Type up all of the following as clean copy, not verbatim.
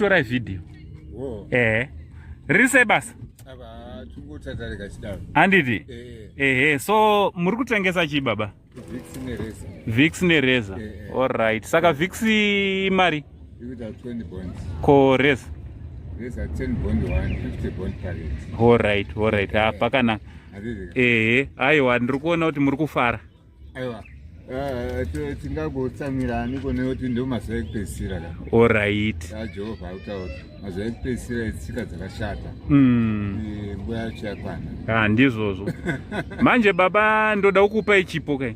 kutora video. Rise basa. Handiti? So muri kutengesa chi baba? Vix nereza. Alright. Saka Vix mari? Ko reza? Reza 10 bond 1, 50 bond per rate. Alright. Hapana. Aiwa ndiri kuona kuti muri kufara. Aiwa. Tingagotsamirani kone kuti ndo mazuva ekupedzisira ka. Alright. Jehovha utaura mazuva ekupedzisira tsika dzakashata. Nguva yacho yakwana. Ndizvozvo. Manje baba ndoda kukupai chipo kai.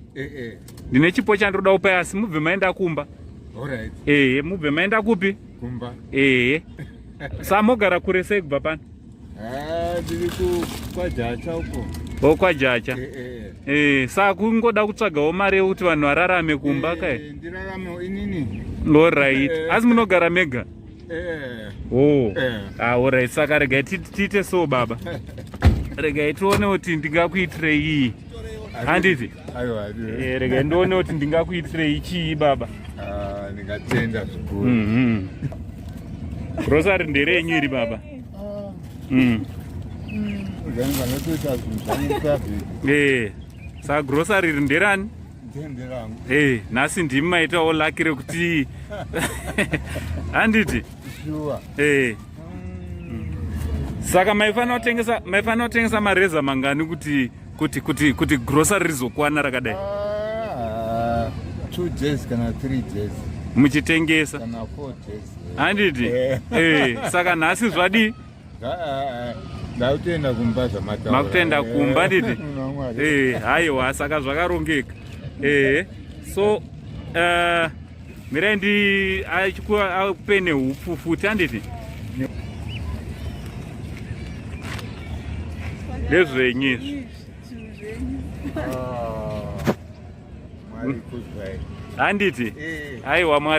Ndine chipo chandoda kupai asi mubve maenda kumba. Alright. Mubve maenda kupi? Kumba. Samogara kure sei kubva pano? Ndiri kwaJacha uko. KwaJacha. Saka kungoda kutsvagawo mari yekuti vanhu vararame kumba kai? Ndirarame inini. Alright. Asi munogara mega? Alright. Saka regai tiite so baba. Regai tione kuti ndingakuitirei iyi. Handiti? Aiwa. Regai ndione kuti ndingakuitirei chii baba. Ndingatenda zvikuru. Grocery nderenyu iri baba? Saka grocery iri nderani? Nhasi ndimi maitawo laki rekuti handiti? Saka maifanira kutengesa mareza mangani kuti grocery rizokwana rakadai? 2 days kana 3 days. Muchitengesa? Kana 4 days. Handiti? Saka nhasi zvadi? Ndautenda kumba zvamataura. Makutenda kumba nditi? Haiwa, saka zvakarongeka. So mirai akupe nehupu futi handiti? Ndezvenyu izvi? Mwari kuzwai. Handiti? Haiwa Mwari.